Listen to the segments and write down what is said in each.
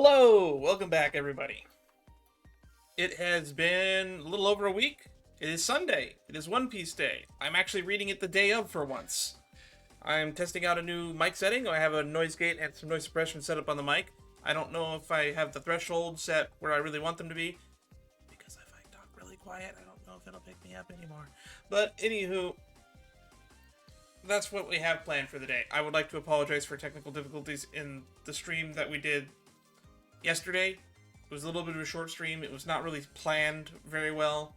Hello, welcome back, everybody. It has been a little over a week. It is Sunday. It is One Piece Day. I'm actually reading it the day of for once. I'm testing out a new mic setting. I have a noise gate and some noise suppression set up on the mic. I don't know if I have the threshold set where I really want them to be, because if I talk really quiet, I don't know if it'll pick me up anymore. But anywho, that's what we have planned for the day. I would like to apologize for technical difficulties in the stream that we did yesterday. It was a little bit of a short stream. It was not really planned very well.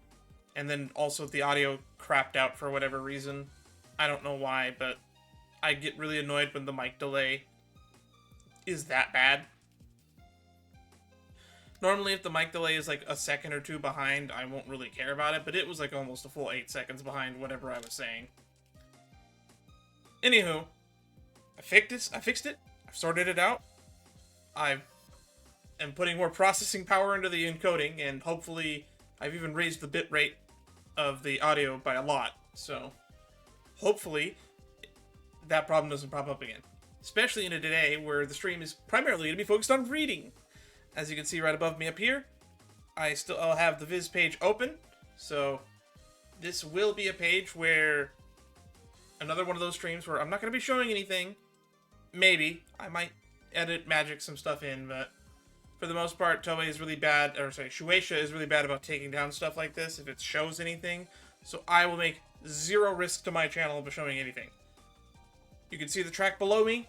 And then also the audio crapped out for whatever reason. I don't know why, but I get really annoyed when the mic delay is that bad. Normally, if the mic delay is like a second or two behind, I won't really care about it, but it was like almost a full 8 seconds behind whatever I was saying. Anywho, I fixed it. I've sorted it out. I am putting more processing power into the encoding, and hopefully I've even raised the bit rate of the audio by a lot. So hopefully that problem doesn't pop up again. Especially in a day where the stream is primarily going to be focused on reading. As you can see right above me up here, I'll have the Viz page open. So this will be a page where another one of those streams where I'm not going to be showing anything. Maybe. I might edit magic some stuff in, but for the most part, Shueisha is really bad about taking down stuff like this if it shows anything. So I will make zero risk to my channel by showing anything. You can see the track below me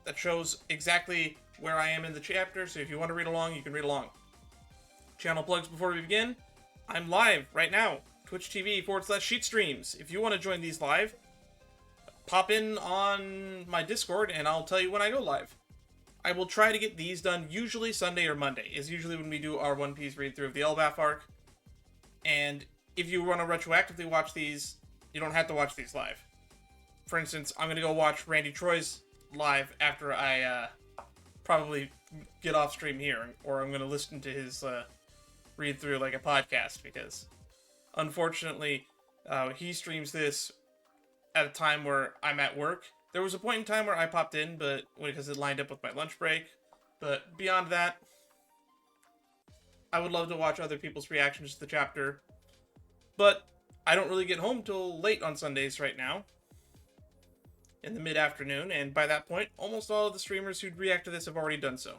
that shows exactly where I am in the chapter, so if you want to read along, you can read along. Channel plugs before we begin. I'm live right now. Twitch TV/sheet streams. If you want to join these live, pop in on my Discord and I'll tell you when I go live. I will try to get these done usually Sunday or Monday, is usually when we do our One Piece read through of the Elbaph arc. And if you want to retroactively watch these, you don't have to watch these live. For instance, I'm going to go watch Randy Troy's live after I probably get off stream here, or I'm going to listen to his read through like a podcast, because unfortunately he streams this at a time where I'm at work. There was a point in time where I popped in, but because it lined up with my lunch break. But beyond that, I would love to watch other people's reactions to the chapter. But I don't really get home till late on Sundays right now, in the mid-afternoon, and by that point, almost all of the streamers who'd react to this have already done so.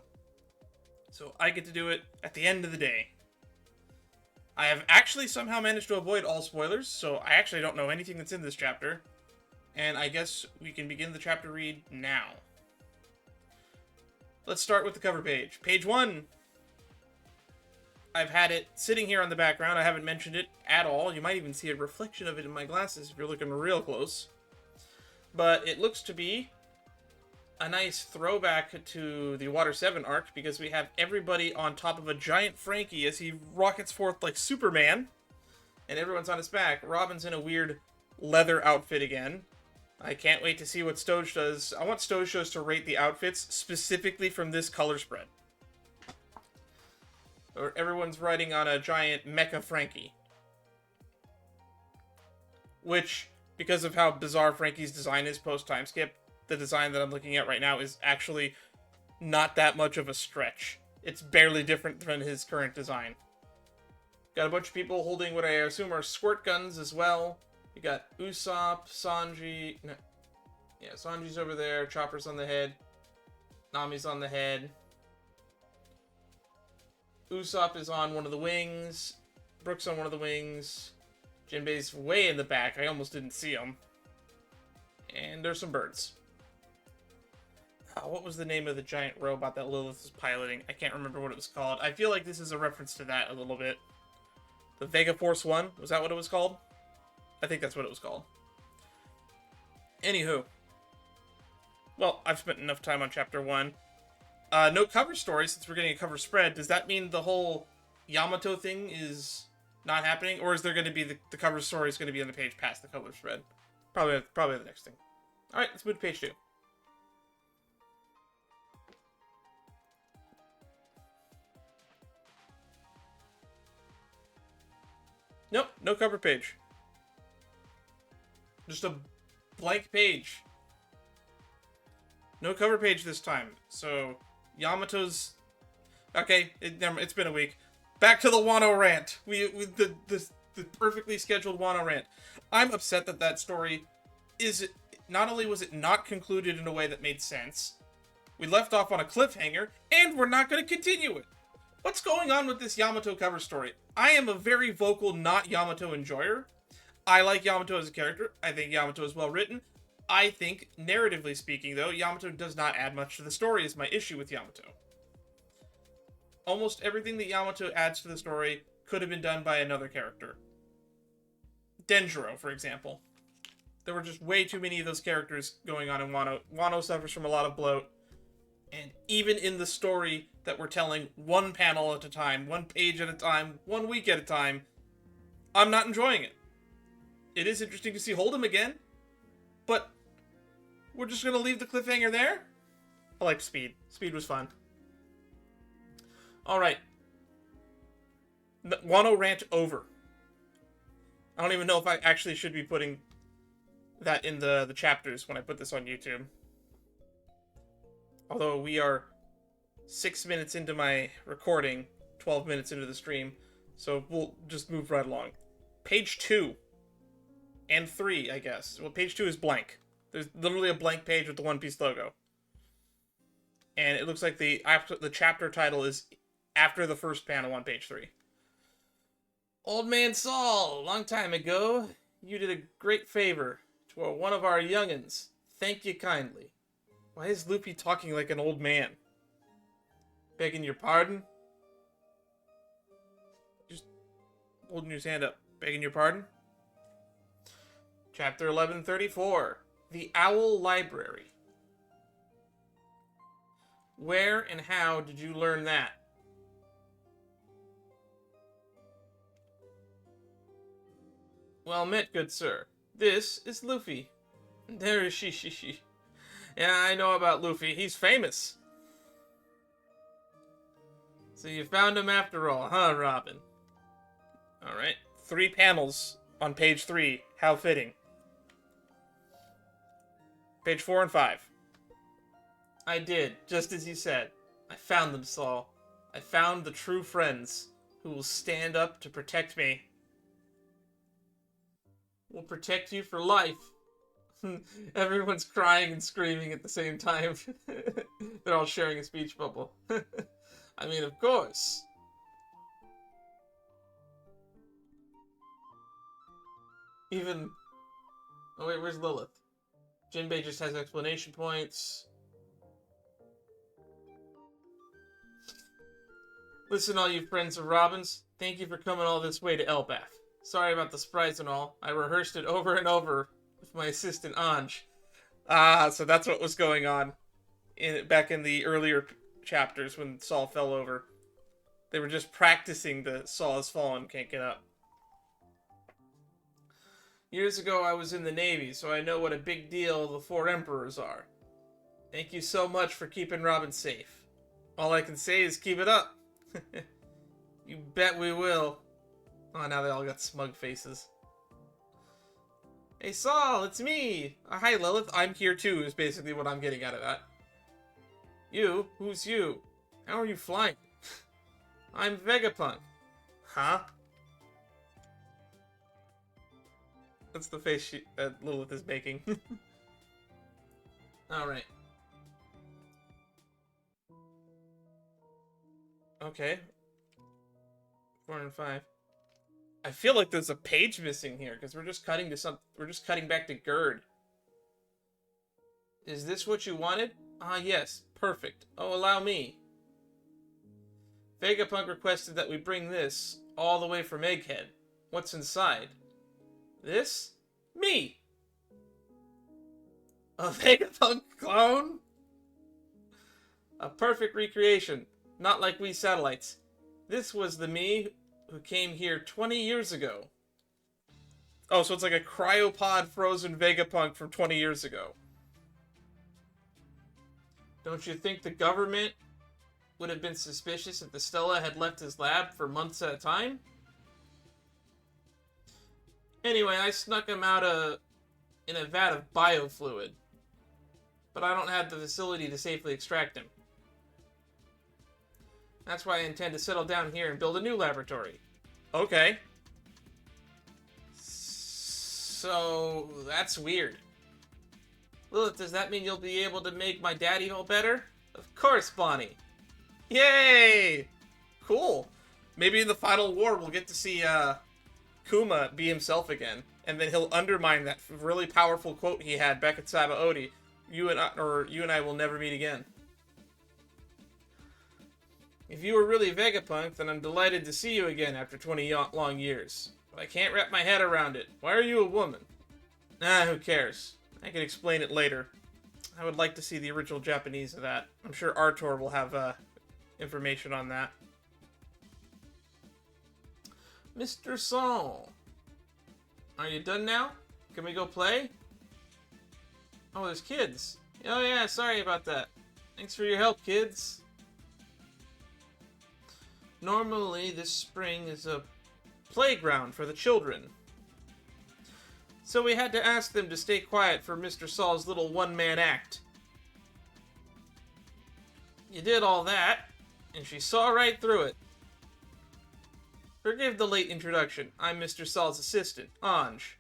So I get to do it at the end of the day. I have actually somehow managed to avoid all spoilers, so I actually don't know anything that's in this chapter. And I guess we can begin the chapter read now. Let's start with the cover page. Page 1. I've had it sitting here on the background. I haven't mentioned it at all. You might even see a reflection of it in my glasses if you're looking real close. But it looks to be a nice throwback to the Water 7 arc, because we have everybody on top of a giant Frankie as he rockets forth like Superman. And everyone's on his back. Robin's in a weird leather outfit again. I can't wait to see what Stoge does. I want Stoge to rate the outfits specifically from this color spread. Or everyone's riding on a giant Mecha Frankie. Which, because of how bizarre Frankie's design is post-time skip, the design that I'm looking at right now is actually not that much of a stretch. It's barely different than his current design. Got a bunch of people holding what I assume are squirt guns as well. You got Usopp, Sanji... No. Yeah, Sanji's over there. Chopper's on the head. Nami's on the head. Usopp is on one of the wings. Brook's on one of the wings. Jinbei's way in the back. I almost didn't see him. And there's some birds. What was the name of the giant robot that Lilith was piloting? I can't remember what it was called. I feel like this is a reference to that a little bit. The Vega Force 1? Was that what it was called? I think that's what it was called. Anywho. Well, I've spent enough time on Chapter 1. No cover story, since we're getting a cover spread. Does that mean the whole Yamato thing is not happening? Or is there going to be the cover story is going to be on the page past the cover spread? Probably the next thing. Alright, let's move to page 2. Nope, no cover page. Just a blank page. No cover page this time, so Yamato's... Okay, it's been a week. Back to the Wano Rant. The perfectly scheduled Wano Rant. I'm upset that story is... Not only was it not concluded in a way that made sense, we left off on a cliffhanger, and we're not going to continue it. What's going on with this Yamato cover story? I am a very vocal not Yamato enjoyer. I like Yamato as a character. I think Yamato is well written. I think, narratively speaking, though, Yamato does not add much to the story is my issue with Yamato. Almost everything that Yamato adds to the story could have been done by another character. Denjiro, for example. There were just way too many of those characters going on in Wano. Wano suffers from a lot of bloat. And even in the story that we're telling, one panel at a time, one page at a time, 1 week at a time, I'm not enjoying it. It is interesting to see Hold'em again, but we're just going to leave the cliffhanger there? I like Speed. Speed was fun. Alright. Wano Rant over. I don't even know if I actually should be putting that in the chapters when I put this on YouTube. Although we are 6 minutes into my recording, 12 minutes into the stream, so we'll just move right along. Page 2 and 3, I guess. Well, page 2 is blank. There's literally a blank page with the One Piece logo. And it looks like the chapter title is after the first panel on page 3. Old Man Saul, long time ago, you did a great favor to one of our young'uns. Thank you kindly. Why is Luffy talking like an old man? Begging your pardon? Just holding his hand up. Begging your pardon? Chapter 1134. The Owl Library. Where and how did you learn that? Well met, good sir. This is Luffy. There is she. Yeah, I know about Luffy. He's famous. So you found him after all, huh, Robin? Alright. 3 panels on page 3. How fitting. Page 4 and 5. I did, just as you said. I found them, Saul. I found the true friends who will stand up to protect me. Will protect you for life. Everyone's crying and screaming at the same time. They're all sharing a speech bubble. I mean, of course. Even... Oh wait, where's Lilith? Jinbei just has explanation points. Listen, all you friends of Robin's. Thank you for coming all this way to Elbaph. Sorry about the sprites and all. I rehearsed it over and over with my assistant Anj. Ah, so that's what was going on back in the earlier chapters when Saul fell over. They were just practicing the Saul has fallen, can't get up. Years ago I was in the Navy, so I know what a big deal the 4 Emperors are. Thank you so much for keeping Robin safe. All I can say is keep it up. You bet we will. Oh, now they all got smug faces. Hey Saul, it's me! Hi Lilith, I'm here too, is basically what I'm getting out of that. You? Who's you? How are you flying? I'm Vegapunk. Huh? That's the face Lilith is making. Alright. Okay. 4 and 5. I feel like there's a page missing here, because we're just cutting to we're just cutting back to Gerd. Is this what you wanted? Ah, yes. Perfect. Oh, allow me. Vegapunk requested that we bring this all the way from Egghead. What's inside? This? Me! A Vegapunk clone? A perfect recreation. Not like we satellites. This was the me who came here 20 years ago. Oh, so it's like a cryopod frozen Vegapunk from 20 years ago. Don't you think the government would have been suspicious if the Stella had left his lab for months at a time? Anyway, I snuck him out in a vat of biofluid. But I don't have the facility to safely extract him. That's why I intend to settle down here and build a new laboratory. Okay. So, that's weird. Lilith, does that mean you'll be able to make my daddy feel better? Of course, Bonnie. Yay! Cool. Maybe in the final war we'll get to see Kuma be himself again, and then he'll undermine that really powerful quote he had back at Sabaody. You and I will never meet again. If you were really Vegapunk, then I'm delighted to see you again after 20 long years. But I can't wrap my head around it. Why are you a woman? Who cares? I can explain it later. I would like to see the original Japanese of that. I'm sure Artor will have information on that. Mr. Saul. Are you done now? Can we go play? Oh, there's kids. Oh yeah, sorry about that. Thanks for your help, kids. Normally, this spring is a playground for the children. So we had to ask them to stay quiet for Mr. Saul's little one-man act. You did all that, and she saw right through it. Forgive the late introduction. I'm Mr. Saul's assistant, Ange.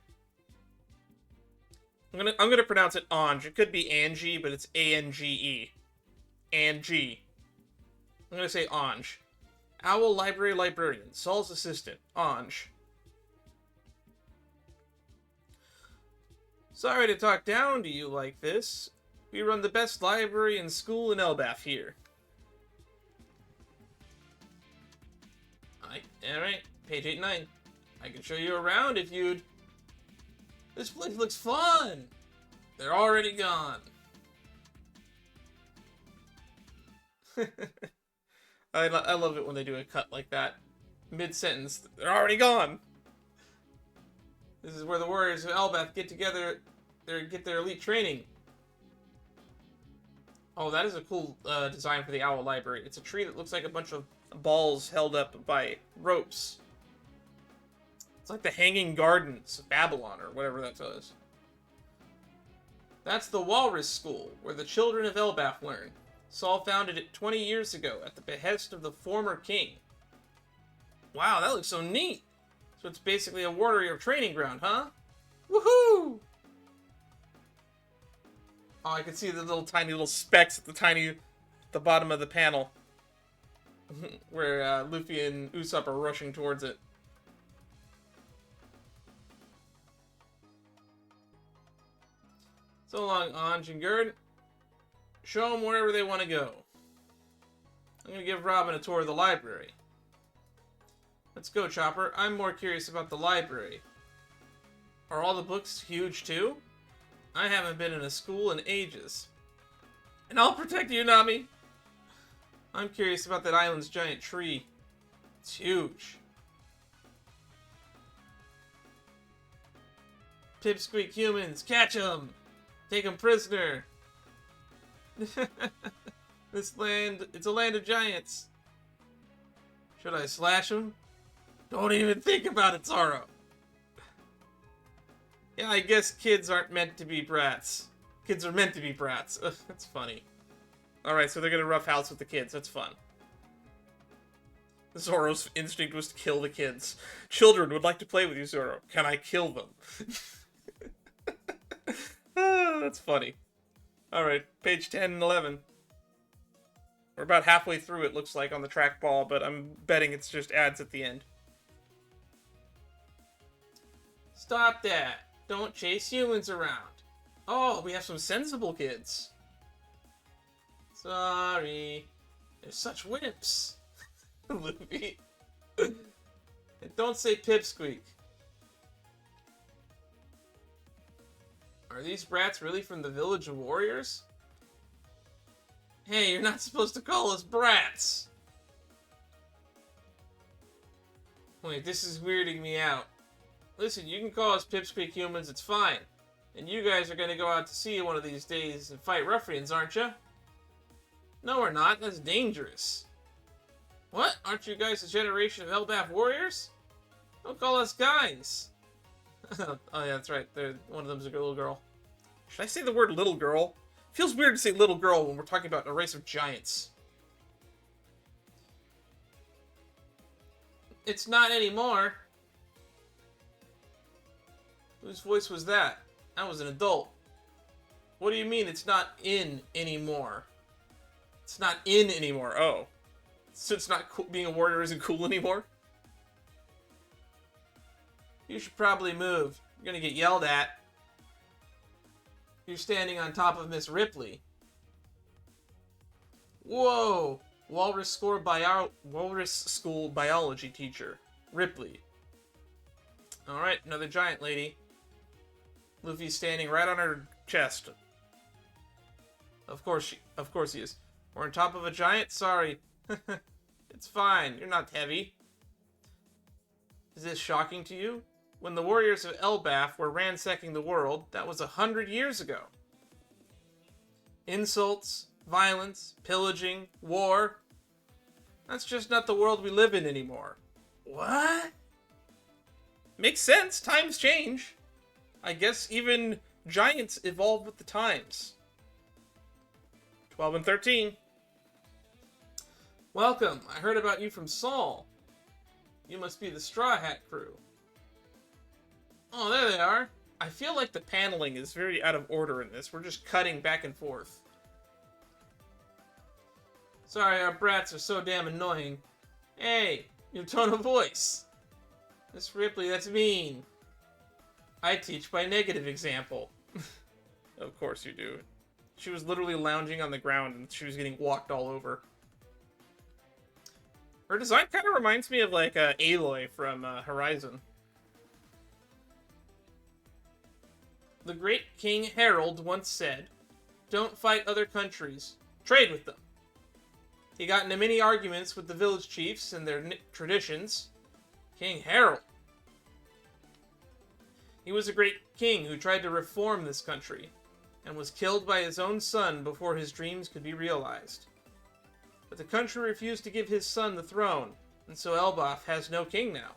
I'm gonna pronounce it Ange. It could be Angie, but it's A-N-G-E. Angie. I'm gonna say Ange. Owl Library Librarian, Saul's assistant, Ange. Sorry to talk down to you like this. We run the best library and school in Elbaph here. Alright, page 89. I can show you around if you'd... This place looks fun! They're already gone. I love it when they do a cut like that. Mid-sentence, they're already gone! This is where the warriors of Elbaph get together, get their elite training. Oh, that is a cool design for the Owl Library. It's a tree that looks like a bunch of balls held up by ropes. It's like the Hanging Gardens of Babylon, or whatever that is. That's the Walrus School, where the children of Elbaph learn. Saul founded it 20 years ago at the behest of the former king. Wow, that looks so neat! So it's basically a warrior training ground, huh? Woohoo! Oh, I can see the tiny little specks at the bottom of the panel. Where Luffy and Usopp are rushing towards it. So long, Ange and Gerd. Show them wherever they want to go. I'm going to give Robin a tour of the library. Let's go, Chopper. I'm more curious about the library. Are all the books huge, too? I haven't been in a school in ages. And I'll protect you, Nami! I'm curious about that island's giant tree. It's huge. Pipsqueak humans, catch 'em! Take 'em prisoner! This land, it's a land of giants. Should I slash 'em? Don't even think about it, Zoro! Yeah, I guess kids aren't meant to be brats. Kids are meant to be brats. That's funny. Alright, so they're gonna roughhouse with the kids. That's fun. Zoro's instinct was to kill the kids. Children would like to play with you, Zoro. Can I kill them? That's funny. Alright, page 10 and 11. We're about halfway through, it looks like, on the trackball, but I'm betting it's just ads at the end. Stop that. Don't chase humans around. Oh, we have some sensible kids. Sorry. They're such wimps. Luffy. And don't say Pipsqueak. Are these brats really from the village of warriors? Hey, you're not supposed to call us brats! Wait, this is weirding me out. Listen, you can call us Pipsqueak humans, it's fine. And you guys are gonna go out to sea one of these days and fight ruffians, aren't you? No, we're not. That's dangerous. What? Aren't you guys a generation of Elbaph warriors? Don't call us guys. Oh, yeah, that's right. One of them's a little girl. Should I say the word little girl? Feels weird to say little girl when we're talking about a race of giants. It's not anymore. Whose voice was that? That was an adult. What do you mean it's not in anymore? It's not in anymore. Oh. So it's not cool, being a warrior isn't cool anymore? You should probably move. You're gonna get yelled at. You're standing on top of Miss Ripley. Whoa! Walrus School biology teacher. Ripley. Alright, another giant lady. Luffy's standing right on her chest. Of course he is. We're on top of a giant? Sorry. It's fine. You're not heavy. Is this shocking to you? When the warriors of Elbaph were ransacking the world, that was 100 years ago. Insults, violence, pillaging, war. That's just not the world we live in anymore. What? Makes sense. Times change. I guess even giants evolve with the times. 12 and 13. Welcome. I heard about you from Saul. You must be the Straw Hat crew. Oh, there they are. I feel like the paneling is very out of order in this. We're just cutting back and forth. Sorry, our brats are so damn annoying. Hey, your tone of voice. Miss Ripley, that's mean. I teach by negative example. Of course you do. She was literally lounging on the ground and she was getting walked all over. Her design kind of reminds me of like Aloy from Horizon. The great King Harold once said, "Don't fight other countries, trade with them." He got into many arguments with the village chiefs and their traditions. King Harold. He was a great king who tried to reform this country, and was killed by his own son before his dreams could be realized. But the country refused to give his son the throne, and so Elbaph has no king now.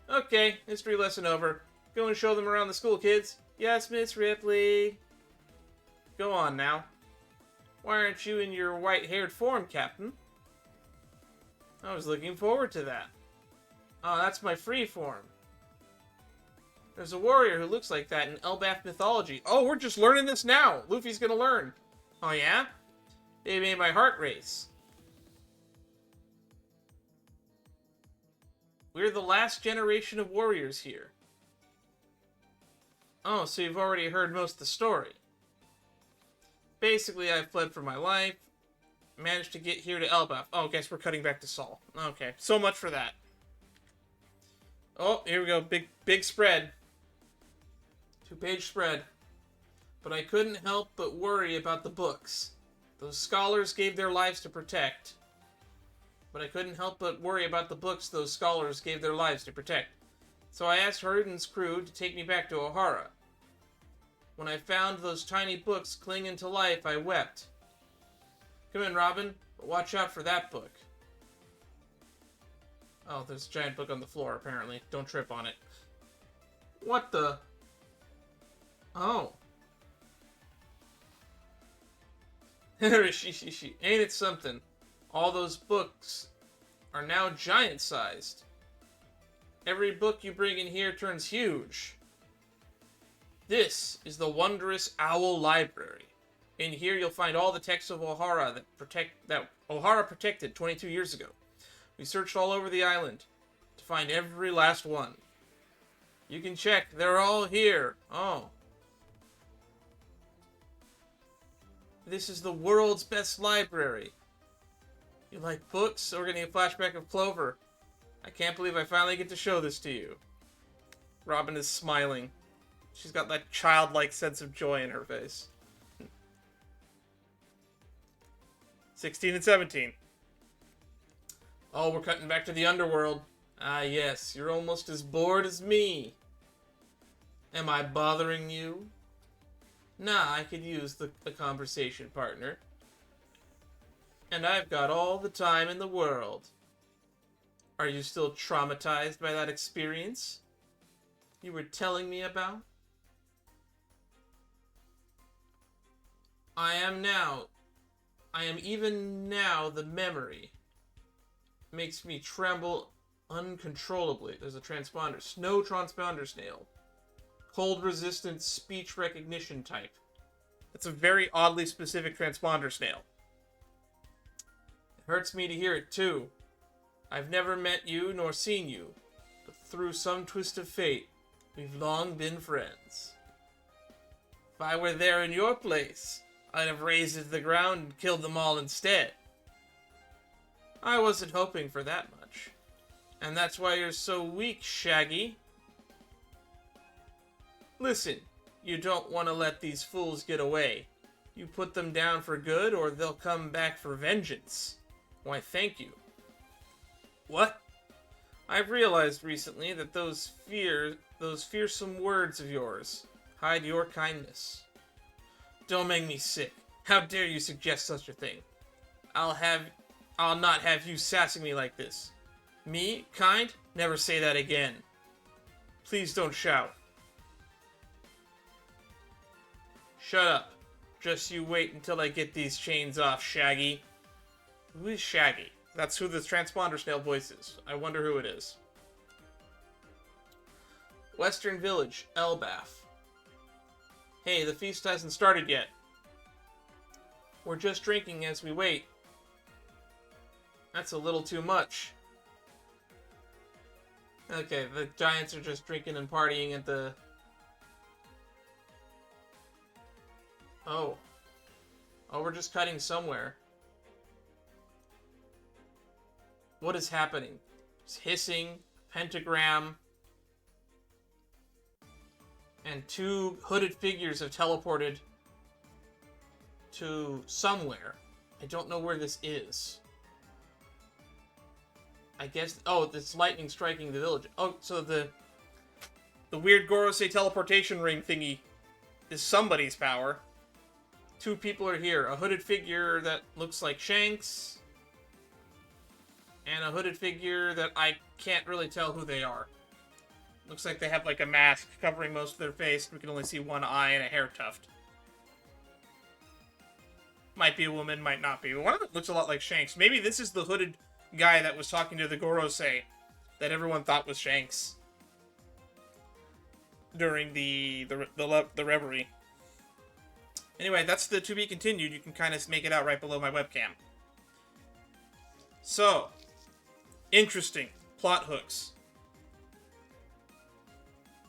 Okay, history lesson over. Go and show them around the school, kids. Yes, Miss Ripley. Go on now. Why aren't you in your white-haired form, Captain? I was looking forward to that. Oh, that's my free form. There's a warrior who looks like that in Elbaph mythology. Oh, we're just learning this now. Luffy's gonna learn. Oh, yeah? They made my heart race. We're the last generation of warriors here. Oh, so you've already heard most of the story. Basically, I've fled for my life. Managed to get here to Elbaph. Oh, guess we're cutting back to Saul. Okay, so much for that. Oh, here we go. Big spread. 2-page spread. But I couldn't help but worry about the books. Those scholars gave their lives to protect. But I couldn't help but worry about the books those scholars gave their lives to protect. So I asked Harden's crew to take me back to Ohara. When I found those tiny books clinging to life, I wept. Come in, Robin, but watch out for that book. Oh, there's a giant book on the floor, apparently. Don't trip on it. What the? Oh. Ain't it something? All those books are now giant-sized. Every book you bring in here turns huge. This is the wondrous Owl Library. In here you'll find all the texts of Ohara that Ohara protected 22 years ago. We searched all over the island to find every last one. You can check, they're all here. Oh. This is the world's best library. You like books? We're getting a flashback of Clover. I can't believe I finally get to show this to you. Robin is smiling. She's got that childlike sense of joy in her face. 16 and 17. Oh, we're cutting back to the underworld. Ah, yes, you're almost as bored as me. Am I bothering you? Nah, I could use a conversation partner. And I've got all the time in the world. Are you still traumatized by that experience you were telling me about? I am even now the memory. makes me tremble uncontrollably. There's a transponder. Snow transponder snail. Cold resistant speech recognition type. It's a very oddly specific transponder snail. It hurts me to hear it too. I've never met you nor seen you, but through some twist of fate, we've long been friends. If I were there in your place, I'd have razed it to the ground and killed them all instead. I wasn't hoping for that much. And that's why you're so weak, Shaggy. Listen, you don't want to let these fools get away. You put them down for good, or they'll come back for vengeance. Why, thank you. What? I've realized recently that those fearsome words of yours hide your kindness. Don't make me sick. How dare you suggest such a thing? I'll not have you sassing me like this. Me? Kind? Never say that again. Please don't shout. Shut up. Just you wait until I get these chains off, Shaggy. Who is Shaggy? That's who the transponder snail voice is. I wonder who it is. Western Village, Elbaph. Hey, the feast hasn't started yet. We're just drinking as we wait. That's a little too much. Okay, the giants are just drinking and partying at the... Oh. Oh, we're just cutting somewhere. What is happening? It's hissing, pentagram, and two hooded figures have teleported to somewhere. I don't know where this is. I guess... Oh, this lightning striking the village. Oh, so the weird Gorosei teleportation ring thingy is somebody's power. Two people are here. A hooded figure that looks like Shanks, and a hooded figure that I can't really tell who they are. Looks like they have like a mask covering most of their face. We can only see one eye and a hair tuft. Might be a woman, might not be. One of them looks a lot like Shanks. Maybe this is the hooded guy that was talking to the Gorosei that everyone thought was Shanks during the reverie. Anyway, that's the to be continued. You can kind of make it out right below my webcam. So, interesting plot hooks.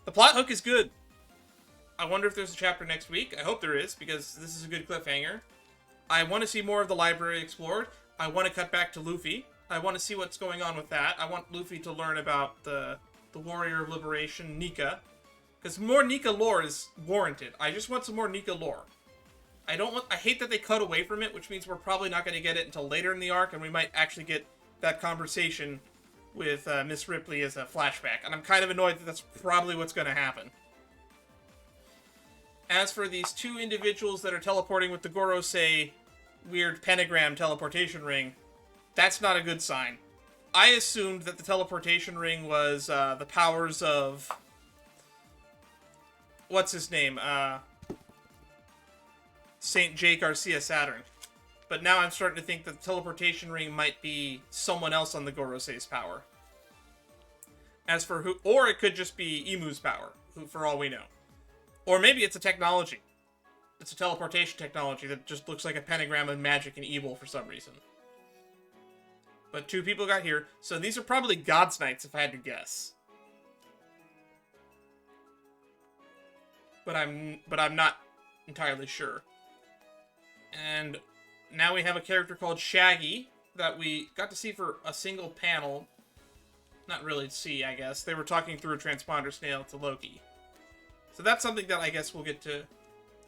The plot hook is good. I wonder if there's a chapter next week. I hope there is, because this is a good cliffhanger. I want to see more of the library explored. I want to cut back to Luffy. I want to see what's going on with that. I want Luffy to learn about the Warrior of Liberation, Nika. Because more Nika lore is warranted. I just want some more Nika lore. I hate that they cut away from it, which means we're probably not going to get it until later in the arc, and we might actually get that conversation with Miss Ripley as a flashback. And I'm kind of annoyed that that's probably what's going to happen. As for these two individuals that are teleporting with the Gorosei weird pentagram teleportation ring, that's not a good sign. I assumed that the teleportation ring was the powers of... What's his name? St. Jake Garcia Saturn. But now I'm starting to think that the teleportation ring might be someone else on the Gorosei's power. As for who... Or it could just be Imu's power, for all we know. Or maybe it's a technology. It's a teleportation technology that just looks like a pentagram of magic and evil for some reason. But two people got here, so these are probably God's Knights if I had to guess. But I'm not entirely sure. And now we have a character called Shaggy that we got to see for a single panel. Not really see, I guess. They were talking through a transponder snail to Loki. So that's something that I guess we'll get to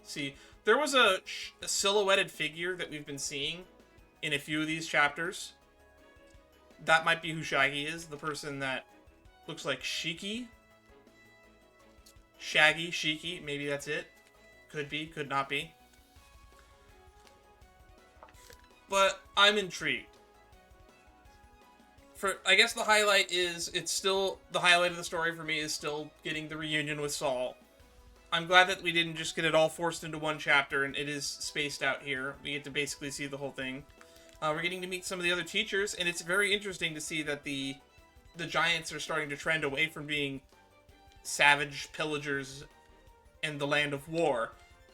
see. There was a silhouetted figure that we've been seeing in a few of these chapters. That might be who Shaggy is. The person that looks like Shiki. Shaggy, Shiki, maybe that's it. Could be, could not be. But I'm intrigued. I guess the highlight is, the highlight of the story for me is still getting the reunion with Saul. I'm glad that we didn't just get it all forced into one chapter and it is spaced out here. We get to basically see the whole thing. We're getting to meet some of the other teachers, and it's very interesting to see that the Giants are starting to trend away from being savage pillagers in the land of war.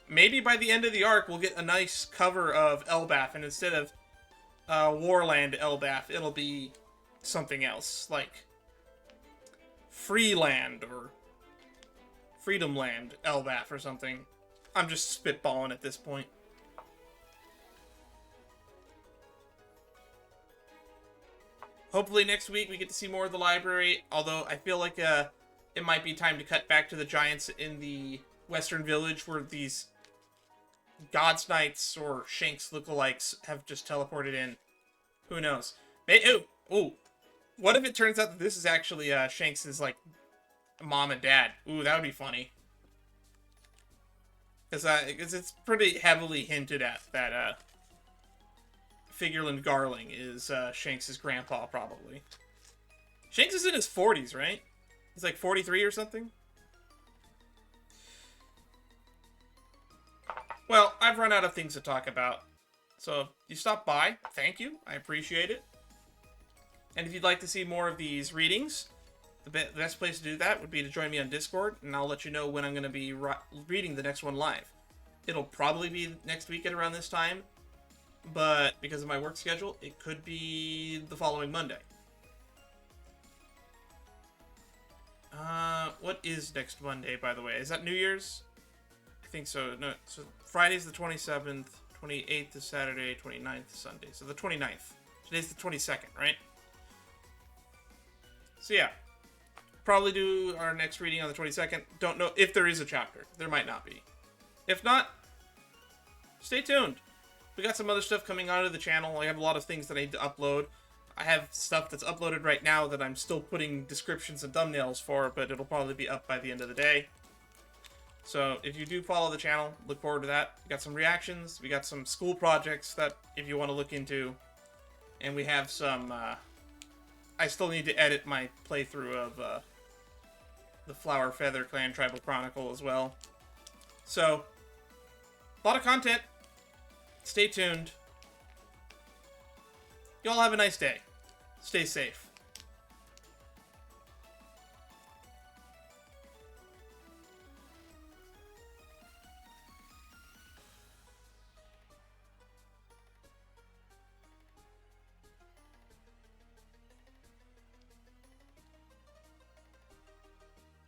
Maybe by the end of the arc, we'll get a nice cover of Elbaph, and instead of Warland Elbaph, it'll be something else, like Freeland or Freedom Land Elbaph or something. I'm just spitballing at this point. Hopefully next week we get to see more of the library, although I feel like it might be time to cut back to the Giants in the Western Village where these God's Knights or Shanks lookalikes have just teleported in. Who knows? Ooh. What if it turns out that this is actually Shanks' like mom and dad? Ooh, that would be funny. Because it's pretty heavily hinted at that Figureland Garling is Shanks' grandpa, probably. Shanks is in his 40s, right? He's like 43 or something? Well, I've run out of things to talk about. So if you stopped by, thank you. I appreciate it. And if you'd like to see more of these readings, the best place to do that would be to join me on Discord, and I'll let you know when I'm going to be reading the next one live. It'll probably be next week at around this time, but because of my work schedule, it could be the following Monday. What is next Monday, by the way? Is that New Year's? I think so. No, so Friday's the 27th, 28th is Saturday, 29th is Sunday. So the 29th. Today's the 22nd, right? So yeah, probably do our next reading on the 22nd. Don't know if there is a chapter. There might not be. If not, stay tuned. We got some other stuff coming onto the channel. I have a lot of things that I need to upload. I have stuff that's uploaded right now that I'm still putting descriptions and thumbnails for, but it'll probably be up by the end of the day. So if you do follow the channel, look forward to that. We got some reactions. We got some school projects that if you want to look into. And we have some... I still need to edit my playthrough of the Flower Feather Clan Tribal Chronicle as well. So, a lot of content. Stay tuned. Y'all have a nice day. Stay safe.